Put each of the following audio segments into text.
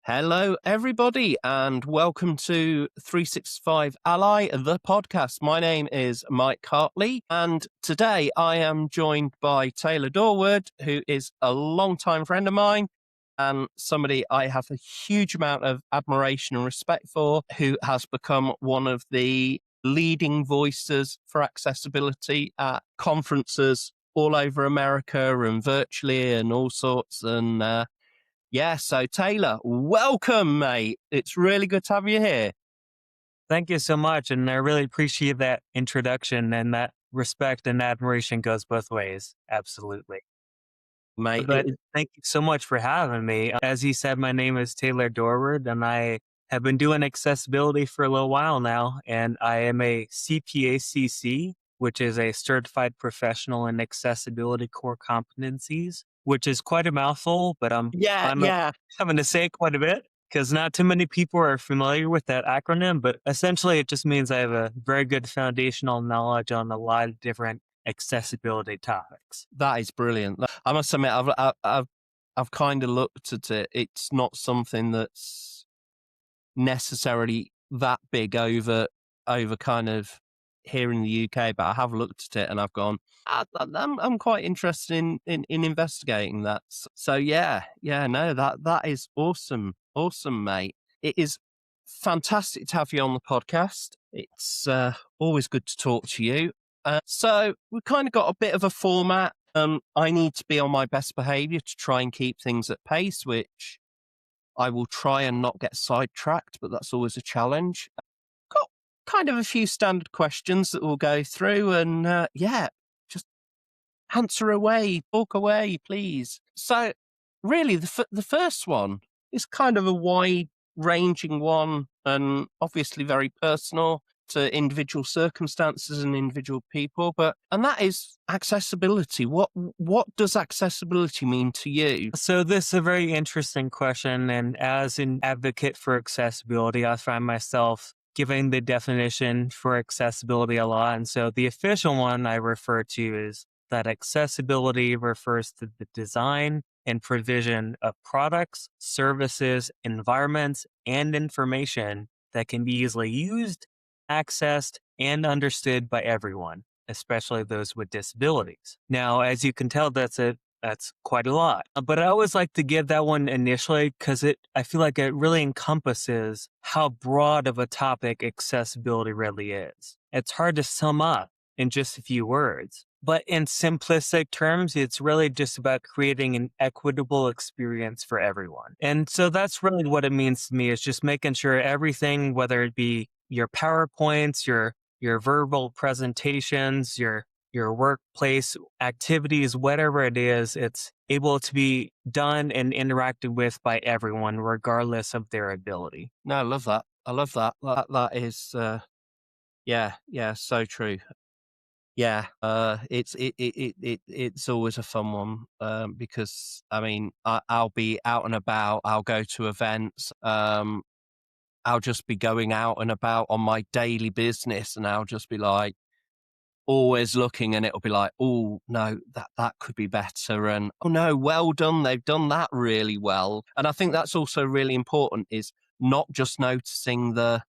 Hello, everybody, and welcome to 365 Ally, the podcast. My name is Mike Hartley, and today I am joined by Taylor Dorward, who is a longtime friend of mine and somebody I have a huge amount of admiration and respect for, who has become one of the leading voices for accessibility at conferences all over America and virtually and all sorts. And so Taylor, welcome, mate. It's really good to have you here. Thank you so much. And I really appreciate that introduction, and that respect and admiration goes both ways. Absolutely. Mate, But thank you so much for having me. As you said, my name is Taylor Dorward, and I have been doing accessibility for a little while now. And I am a CPACC, which is a certified professional in accessibility core competencies, which is quite a mouthful, but I'm having to say it quite a bit because not too many people are familiar with that acronym. But essentially, it just means I have a very good foundational knowledge on a lot of different accessibility topics. That is brilliant. I must admit, I've kind of looked at it. It's not something that's necessarily that big over kind of here in the UK, but I have looked at it and I've gone, I'm quite interested in investigating that. So that is awesome, mate. It is fantastic to have you on the podcast. It's always good to talk to you. So we've kind of got a bit of a format. I need to be on my best behavior to try and keep things at pace, which I will try and not get sidetracked, but that's always a challenge. Got kind of a few standard questions that we'll go through, and just answer away, talk away, please. So really, the first one is kind of a wide-ranging one, and obviously very personal to individual circumstances and individual people, and that is accessibility. What does accessibility mean to you? So this is a very interesting question, and as an advocate for accessibility, I find myself giving the definition for accessibility a lot. And so the official one I refer to is that accessibility refers to the design and provision of products, services, environments, and information that can be easily used, accessed, and understood by everyone, especially those with disabilities. Now, as you can tell, that's quite a lot. But I always like to give that one initially because I feel like it really encompasses how broad of a topic accessibility really is. It's hard to sum up in just a few words. But in simplistic terms, it's really just about creating an equitable experience for everyone. And so that's really what it means to me, is just making sure everything, whether it be your PowerPoints, your verbal presentations, your workplace activities, whatever it is, it's able to be done and interacted with by everyone, regardless of their ability. No, I love that. That is, so true. Yeah, it's always a fun one because I mean I'll be out and about. I'll go to events. I'll just be going out and about on my daily business, and I'll just be like always looking, and it'll be like, oh no, that could be better, and oh no, well done, they've done that really well. And I think that's also really important, is not just noticing the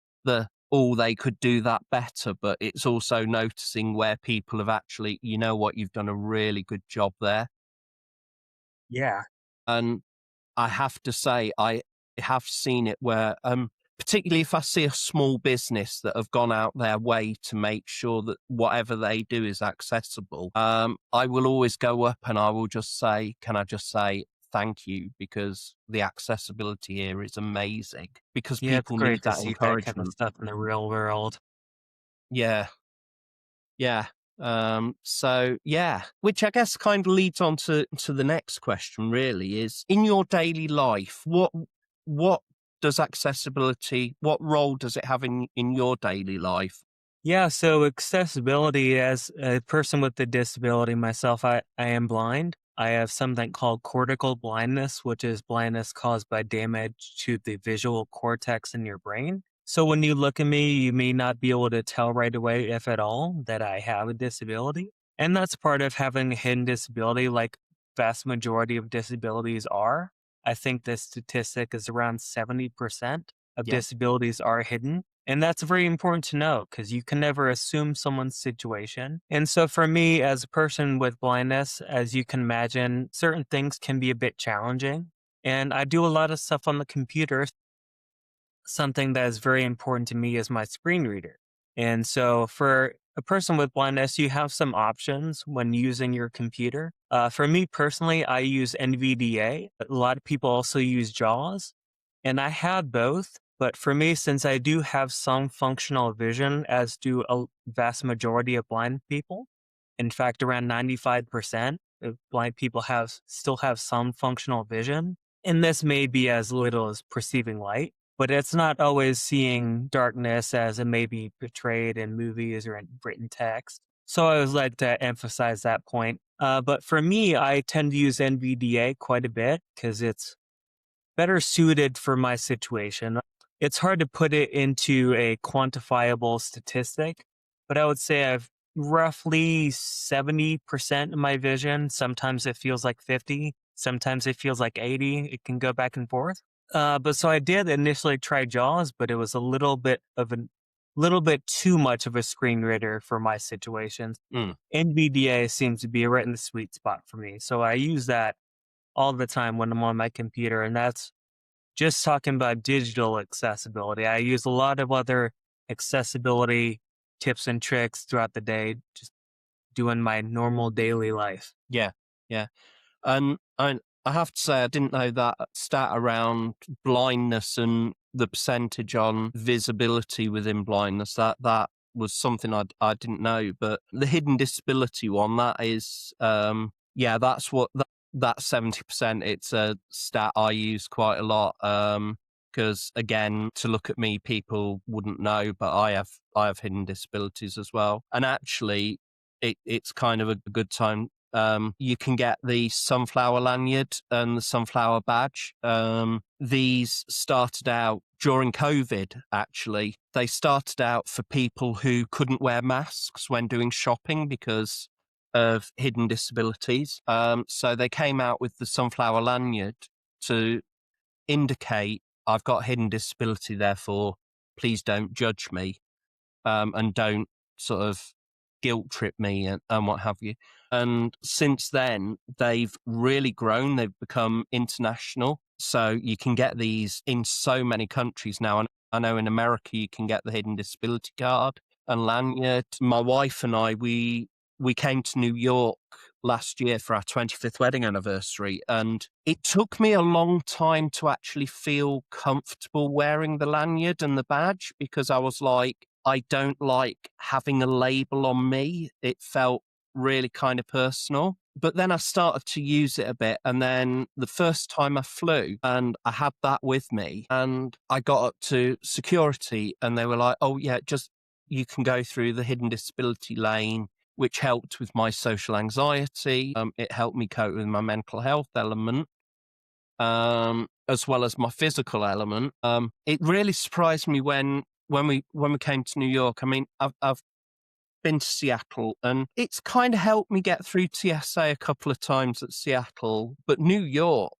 they could do that better, but it's also noticing where people have actually, you know what, you've done a really good job there. Yeah. And I have to say, I have seen it where, particularly if I see a small business that have gone out their way to make sure that whatever they do is accessible, I will always go up and I will just say, can I just say, thank you, because the accessibility here is amazing, because people need that encouragement. That kind of stuff in the real world. Yeah. Which I guess kind of leads on to the next question, really, is in your daily life, what does accessibility, what role does it have in your daily life? Yeah, so accessibility, as a person with a disability myself, I am blind. I have something called cortical blindness, which is blindness caused by damage to the visual cortex in your brain. So when you look at me, you may not be able to tell right away, if at all, that I have a disability. And that's part of having a hidden disability, like vast majority of disabilities are. I think the statistic is around 70% of Yeah. disabilities are hidden. And that's very important to know because you can never assume someone's situation. And so for me, as a person with blindness, as you can imagine, certain things can be a bit challenging. And I do a lot of stuff on the computer. Something that is very important to me is my screen reader. And so for a person with blindness, you have some options when using your computer. For me personally, I use NVDA. A lot of people also use JAWS, and I have both. But for me, since I do have some functional vision, as do a vast majority of blind people, in fact, around 95% of blind people still have some functional vision. And this may be as little as perceiving light, but it's not always seeing darkness as it may be portrayed in movies or in written text. So I always like to emphasize that point. But for me, I tend to use NVDA quite a bit because it's better suited for my situation. It's hard to put it into a quantifiable statistic, but I would say I've roughly 70% of my vision. Sometimes it feels like 50, sometimes it feels like 80. It can go back and forth. But so I did initially try JAWS, but it was a little bit too much of a screen reader for my situations. Mm. NVDA seems to be right in the sweet spot for me. So I use that all the time when I'm on my computer. And that's just talking about digital accessibility. I use a lot of other accessibility tips and tricks throughout the day, just doing my normal daily life. Yeah. Yeah. And I have to say, I didn't know that stat around blindness and the percentage on visibility within blindness. That was something I didn't know. But the hidden disability one, that is, yeah, that's what that 70%. It's a stat I use quite a lot. Because again, to look at me, people wouldn't know, but I have hidden disabilities as well. And actually, it's kind of a good time. You can get the sunflower lanyard and the sunflower badge. These started out during COVID, actually. They started out for people who couldn't wear masks when doing shopping because of hidden disabilities. So they came out with the sunflower lanyard to indicate I've got hidden disability, therefore please don't judge me, and don't sort of guilt trip me and what have you. And since then, they've really grown. They've become international. So you can get these in so many countries now. And I know in America, you can get the hidden disability card and lanyard. My wife and I, we came to New York last year for our 25th wedding anniversary. And it took me a long time to actually feel comfortable wearing the lanyard and the badge because I was like, I don't like having a label on me. It felt really kind of personal. But then I started to use it a bit. And then the first time I flew and I had that with me and I got up to security and they were like, oh yeah, just you can go through the hidden disability lane, which helped with my social anxiety. It helped me cope with my mental health element. As well as my physical element. It really surprised me when we came to New York. I mean, I've been to Seattle, and it's kind of helped me get through TSA a couple of times at Seattle. But New York,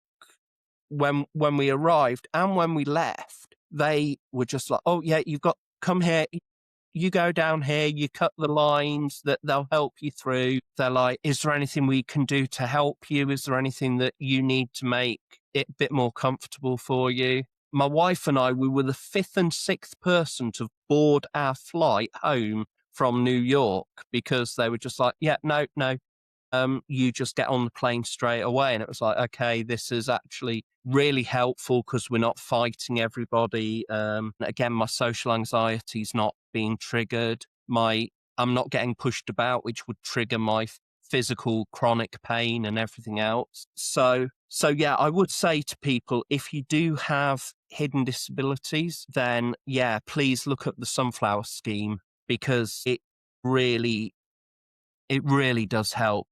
when we arrived and when we left, they were just like, "Oh yeah, you've got come here." You go down here, you cut the lines that they'll help you through. They're like, is there anything we can do to help you? Is there anything that you need to make it a bit more comfortable for you? My wife and I, we were the fifth and sixth person to board our flight home from New York because they were just like, yeah, no, you just get on the plane straight away. And it was like, okay, this is actually really helpful because we're not fighting everybody. Again, my social anxiety is not being triggered. I'm not getting pushed about, which would trigger my physical chronic pain and everything else. So yeah, I would say to people, if you do have hidden disabilities, then yeah, please look at the sunflower scheme because it really does help.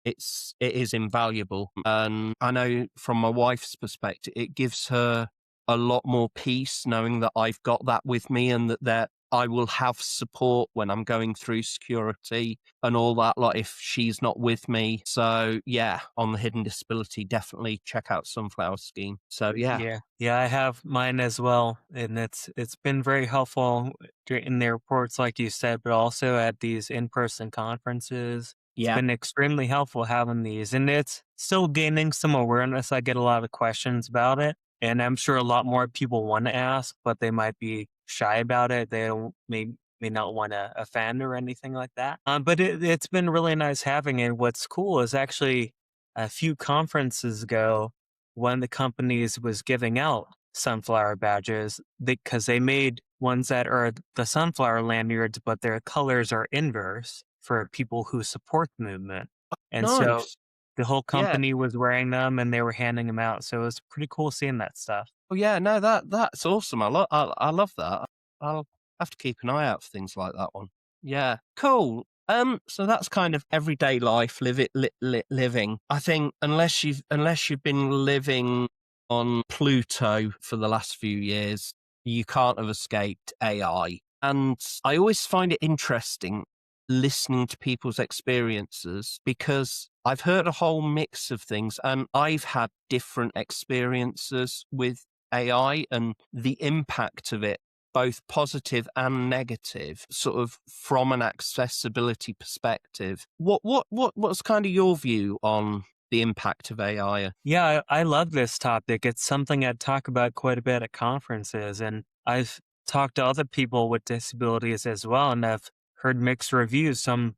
it is invaluable. And I know from my wife's perspective, it gives her a lot more peace knowing that I've got that with me, and that I will have support when I'm going through security and all that, like if she's not with me. So yeah, on the hidden disability, definitely check out Sunflower Scheme. So yeah. Yeah, I have mine as well, and it's been very helpful in their reports, like you said, but also at these in-person conferences. It's Yeah. been extremely helpful having these, and it's still gaining some awareness. I get a lot of questions about it, and I'm sure a lot more people want to ask, but they might be shy about it. They may not want to offend or anything like that. But it's been really nice having it. What's cool is actually a few conferences ago, one of the companies was giving out sunflower badges because they made ones that are the sunflower lanyards, but their colors are inverse for people who support the movement. And so Nice. the whole Yeah. company was wearing them and they were handing them out. So it was pretty cool seeing that stuff. Oh yeah, no, that's awesome. I love that. I'll have to keep an eye out for things like that one. Yeah, cool. So that's kind of everyday life, living. I think unless you've been living on Pluto for the last few years, you can't have escaped AI. And I always find it interesting listening to people's experiences, because I've heard a whole mix of things, and I've had different experiences with AI and the impact of it, both positive and negative, sort of from an accessibility perspective. What's kind of your view on the impact of AI? Yeah, I love this topic. It's something I talk about quite a bit at conferences, and I've talked to other people with disabilities as well, and I've heard mixed reviews. Some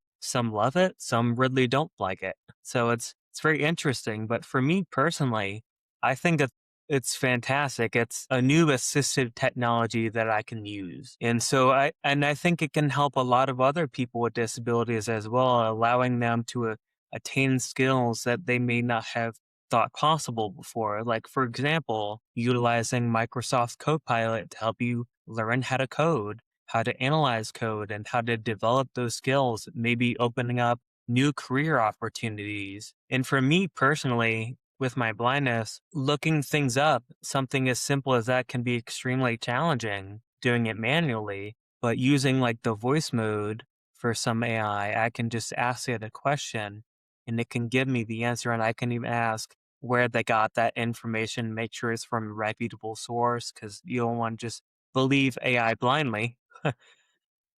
love it, some really don't like it. So it's very interesting. But for me personally, I think that it's fantastic. It's a new assistive technology that I can use. And I think it can help a lot of other people with disabilities as well, allowing them to attain skills that they may not have thought possible before. Like, for example, utilizing Microsoft Copilot to help you learn how to code, how to analyze code, and how to develop those skills, maybe opening up new career opportunities. And for me personally, with my blindness, looking things up, something as simple as that can be extremely challenging doing it manually. But using like the voice mode for some AI, I can just ask it a question and it can give me the answer. And I can even ask where they got that information, make sure it's from a reputable source, because you don't want to just believe AI blindly.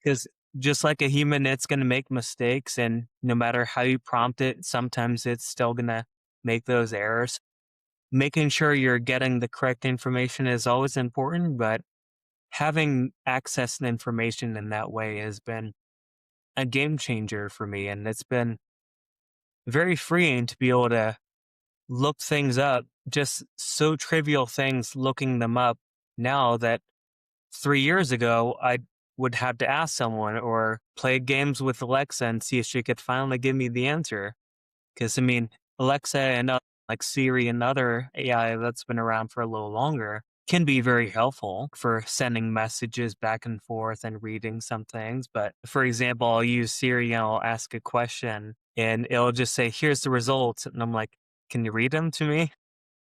Because just like a human, it's going to make mistakes. And no matter how you prompt it, sometimes it's still going to make those errors. Making sure you're getting the correct information is always important, but having access to information in that way has been a game changer for me. And it's been very freeing to be able to look things up, just so trivial things, looking them up now that 3 years ago, I would have to ask someone or play games with Alexa and see if she could finally give me the answer. Because, I mean, Alexa and like Siri and other AI that's been around for a little longer can be very helpful for sending messages back and forth and reading some things. But for example, I'll use Siri and I'll ask a question and it'll just say, here's the results. And I'm like, can you read them to me?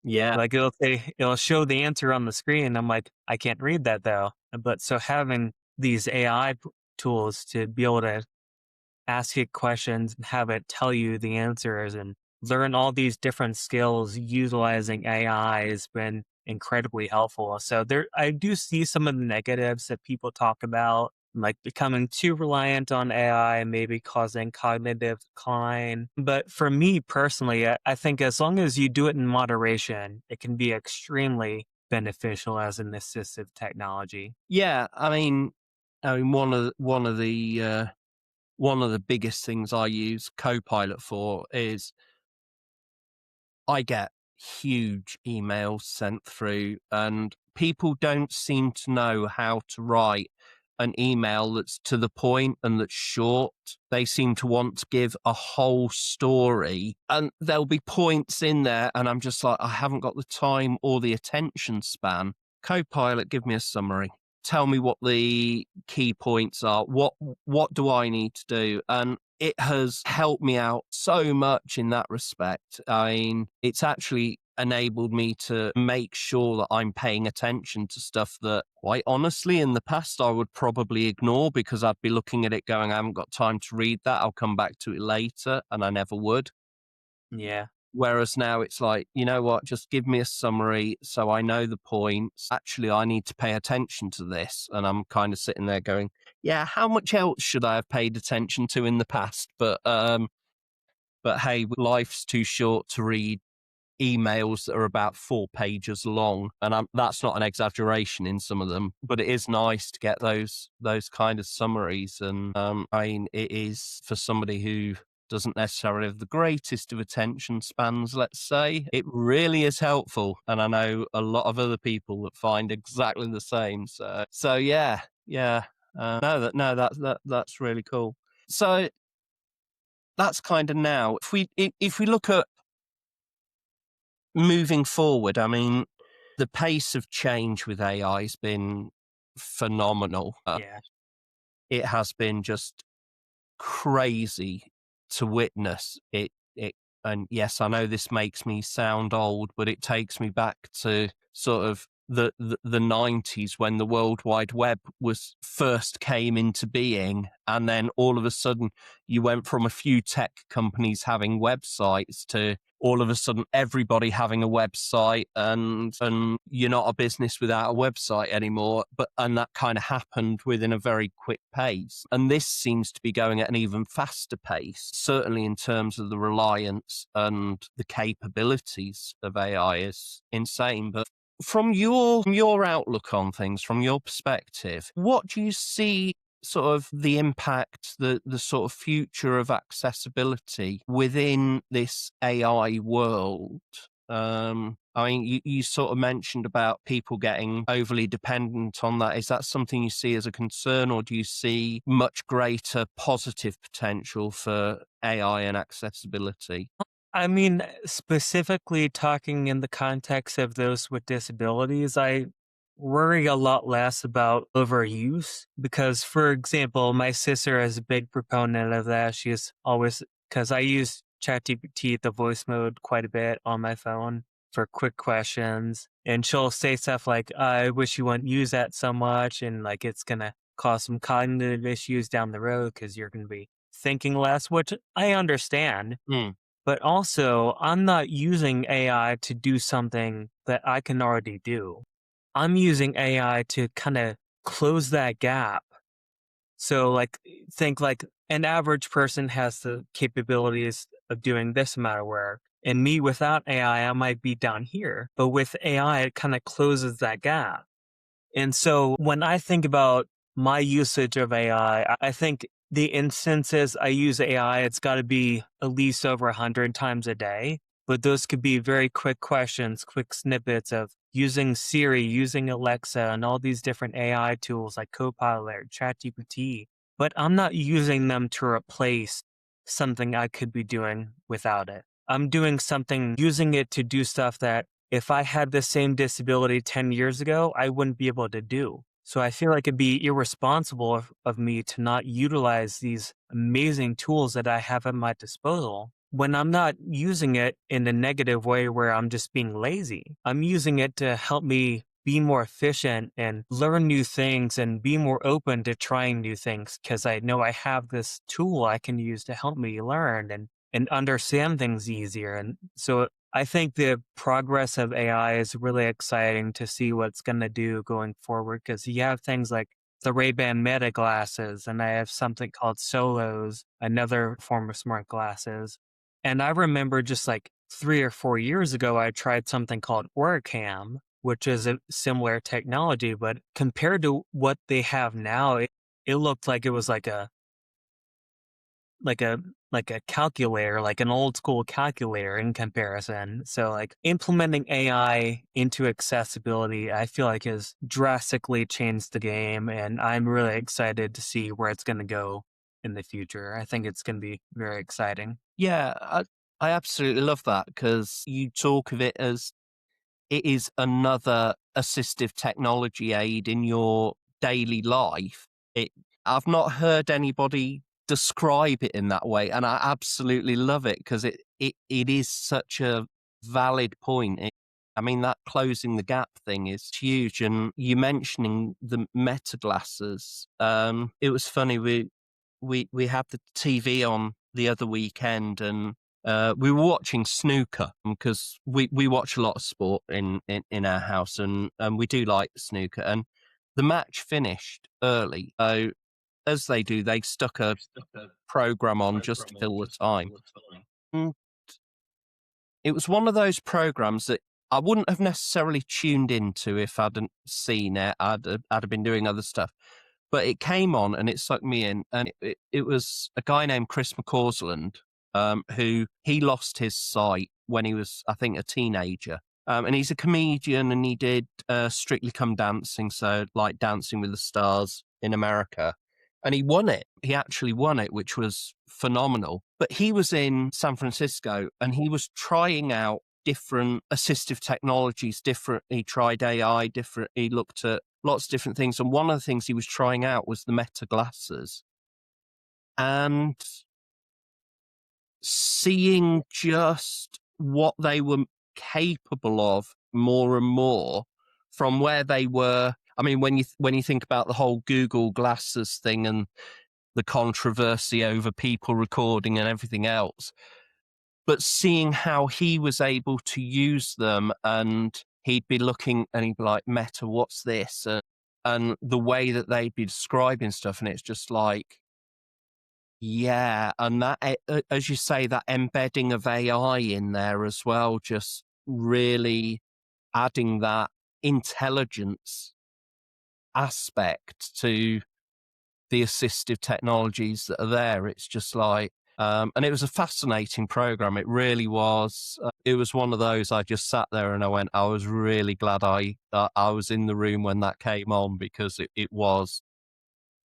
Yeah. Like it'll show the answer on the screen. I'm like, I can't read that though. But so having these AI tools to be able to ask it questions and have it tell you the answers and learn all these different skills utilizing AI has been incredibly helpful. So I do see some of the negatives that people talk about, like becoming too reliant on AI, maybe causing cognitive decline. But for me personally, I think as long as you do it in moderation, it can be extremely beneficial as an assistive technology. Yeah, I mean, one of the biggest things I use Copilot for is I get huge emails sent through, and people don't seem to know how to write an email that's to the point and that's short. They seem to want to give a whole story, and there'll be points in there, and I'm just like, I haven't got the time or the attention span. Copilot, give me a summary. tell me what the key points are. What do I need to do? And it has helped me out so much in that respect. I mean, it's actually enabled me to make sure that I'm paying attention to stuff that, quite honestly, in the past I would probably ignore because I'd be looking at it going, I haven't got time to read that. I'll come back to it later. And I never would. Yeah. Whereas now it's like, you know what, just give me a summary so I know the points. Actually, I need to pay attention to this. And I'm kind of sitting there going, yeah, how much else should I have paid attention to in the past? But hey, life's too short to read emails that are about 4 pages long. And that's not an exaggeration in some of them, but it is nice to get those kind of summaries. And I mean, it is for somebody who doesn't necessarily have the greatest of attention spans, let's say, it really is helpful. And I know a lot of other people that find exactly the same. So yeah. That's really cool. So that's kind of now. If we look at moving forward, I mean, the pace of change with AI has been phenomenal. Yeah. It has been just crazy to witness it. And yes, I know this makes me sound old, but it takes me back to sort of the 90s when the World Wide Web was first came into being. And then all of a sudden you went from a few tech companies having websites to all of a sudden everybody having a website, and you're not a business without a website anymore. And that kind of happened within a very quick pace. And this seems to be going at an even faster pace, certainly in terms of the reliance and the capabilities of AI is insane. But from your outlook on things, from your perspective, what do you see sort of the impact, the sort of future of accessibility within this AI world? I mean, you sort of mentioned about people getting overly dependent on that. Is that something you see as a concern, or do you see much greater positive potential for AI and accessibility? I mean, specifically talking in the context of those with disabilities, I worry a lot less about overuse because, for example, my sister is a big proponent of that. She's always, because I use ChatGPT, the voice mode, quite a bit on my phone for quick questions. And she'll say stuff like, I wish you wouldn't use that so much. And like, it's going to cause some cognitive issues down the road because you're going to be thinking less, which I understand. Mm. But also, I'm not using AI to do something that I can already do. I'm using AI to kind of close that gap. So, like, think like an average person has the capabilities of doing this amount of work. And me without AI, I might be down here. But with AI, it kind of closes that gap. And so when I think about my usage of AI, I think the instances I use AI, it's got to be at least over 100 times a day. But those could be very quick questions, quick snippets of using Siri, using Alexa, and all these different AI tools like Copilot or ChatGPT. But I'm not using them to replace something I could be doing without it. I'm doing something, using it to do stuff that if I had the same disability 10 years ago, I wouldn't be able to do. So I feel like it'd be irresponsible of me to not utilize these amazing tools that I have at my disposal when I'm not using it in a negative way where I'm just being lazy. I'm using it to help me be more efficient and learn new things and be more open to trying new things because I know I have this tool I can use to help me learn and understand things easier. And so I think the progress of AI is really exciting to see what's going to do going forward because you have things like the Ray-Ban Meta glasses, and I have something called Solos, another form of smart glasses. And I remember just like 3 or 4 years ago, I tried something called Oricam, which is a similar technology, but compared to what they have now, it looked like it was like a calculator, like an old school calculator in comparison. So like implementing AI into accessibility, I feel like has drastically changed the game. And I'm really excited to see where it's going to go in the future. I think it's going to be very exciting. Yeah, I absolutely love that because you talk of it as it is another assistive technology aid in your daily life, I've not heard anybody describe it in that way, and I absolutely love it because it is such a valid point. I mean, that closing the gap thing is huge. And you mentioning the meta glasses, it was funny. We had the TV on the other weekend, and we were watching snooker because we watch a lot of sport in our house, and we do like snooker. And the match finished early, so as they do, they stuck a program on just to fill the time. And it was one of those programs that I wouldn't have necessarily tuned into if I hadn't seen it. I'd have been doing other stuff. But it came on and it sucked me in. And it was a guy named Chris McCausland, who he lost his sight when he was, I think, a teenager. And he's a comedian, and he did Strictly Come Dancing, so like Dancing with the Stars in America. And he won it. He actually won it, which was phenomenal. But he was in San Francisco and he was trying out different assistive technologies, he tried AI, he looked at lots of different things. And one of the things he was trying out was the meta glasses. And seeing just what they were capable of more and more from where they were. I mean, when you think about the whole Google glasses thing and the controversy over people recording and everything else, but seeing how he was able to use them, and he'd be looking and he'd be like, Meta, what's this? And the way that they'd be describing stuff, and it's just like, yeah. And that, as you say, that embedding of AI in there as well, just really adding that intelligence aspect to the assistive technologies that are there. It's just like, and it was a fascinating program. It really was. It was one of those I just sat there and I was really glad I was in the room when that came on, because it was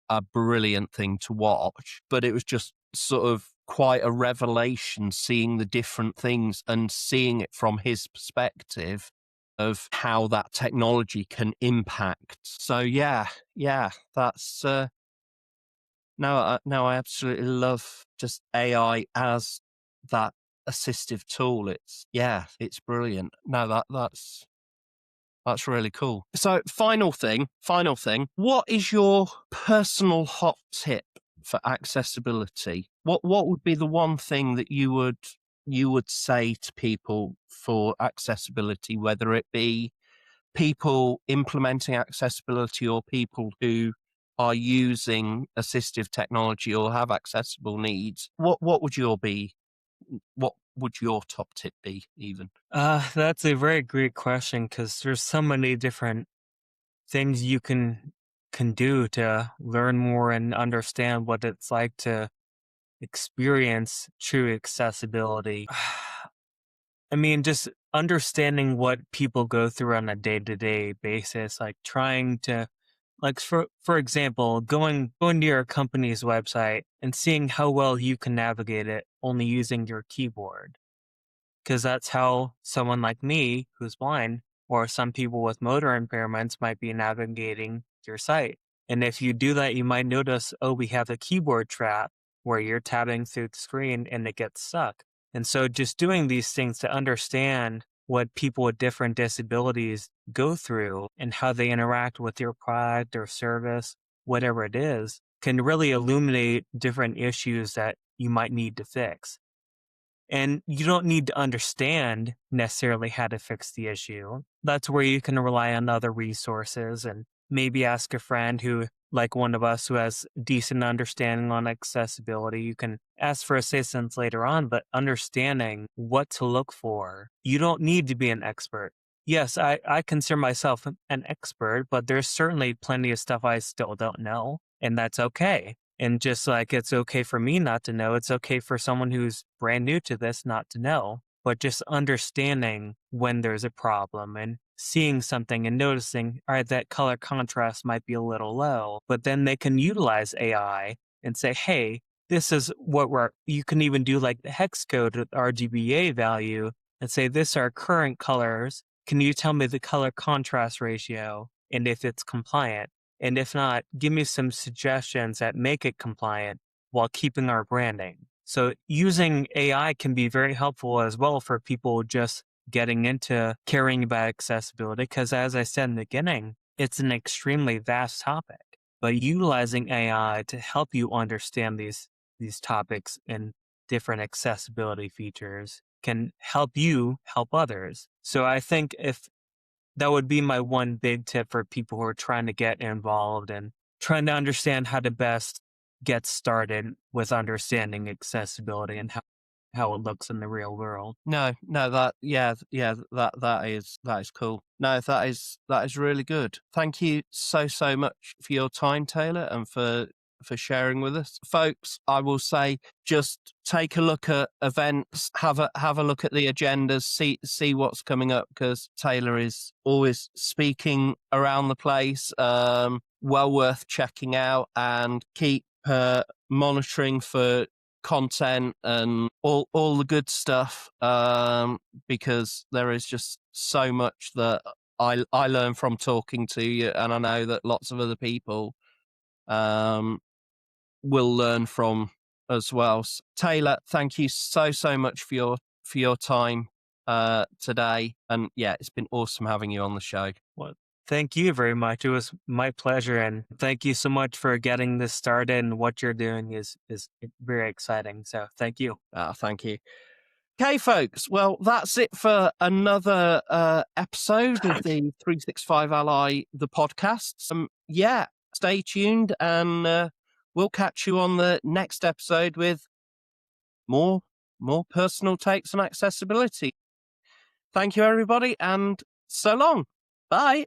a brilliant thing to watch. But it was just sort of quite a revelation seeing the different things and seeing it from his perspective of how that technology can impact. So yeah, that's no, I absolutely love just AI as that assistive tool. It's brilliant. No, that's really cool. So final thing, what is your personal hot tip for accessibility? What would be the one thing that you would say to people for accessibility, whether it be people implementing accessibility or people who are using assistive technology or have accessible needs? What would your top tip be even? That's a very great question, because there's so many different things you can do to learn more and understand what it's like to experience true accessibility. I mean, just understanding what people go through on a day-to-day basis, like trying to, like for example, going to your company's website and seeing how well you can navigate it only using your keyboard. Because that's how someone like me, who's blind, or some people with motor impairments might be navigating your site. And if you do that, you might notice, oh, we have a keyboard trap where you're tabbing through the screen and it gets stuck. And so just doing these things to understand what people with different disabilities go through and how they interact with your product or service, whatever it is, can really illuminate different issues that you might need to fix. And you don't need to understand necessarily how to fix the issue. That's where you can rely on other resources and maybe ask a friend who, like one of us, who has decent understanding on accessibility. You can ask for assistance later on, but understanding what to look for. You don't need to be an expert. Yes, I consider myself an expert, but there's certainly plenty of stuff I still don't know, and that's okay. And just like it's okay for me not to know, it's okay for someone who's brand new to this not to know. But just understanding when there's a problem and seeing something and noticing, all right, that color contrast might be a little low, but then they can utilize AI and say, hey, this is what you can even do like the hex code with RGBA value and say, this are current colors. Can you tell me the color contrast ratio and if it's compliant? And if not, give me some suggestions that make it compliant while keeping our branding. So using AI can be very helpful as well for people just getting into caring about accessibility. Because as I said in the beginning, it's an extremely vast topic. But utilizing AI to help you understand these topics and different accessibility features can help you help others. So I think if that would be my one big tip for people who are trying to get involved and trying to understand how to best get started with understanding accessibility and how it looks in the real world. No, that that is cool. No, that is really good. Thank you so much for your time, Taylor, and for sharing with us, folks. I will say, just take a look at events, have a look at the agendas, see what's coming up, because Taylor is always speaking around the place. Well worth checking out, and keep monitoring for content and all the good stuff, because there is just so much that I learn from talking to you, and I know that lots of other people will learn from as well. Taylor, thank you so much for your time today, and yeah, it's been awesome having you on the show. Well, thank you very much. It was my pleasure, and thank you so much for getting this started. And what you're doing is very exciting. So thank you. Thank you. Okay, folks. Well, that's it for another episode of the 365 Ally, the podcast. Yeah, stay tuned, and we'll catch you on the next episode with more personal takes on accessibility. Thank you, everybody, and so long. Bye.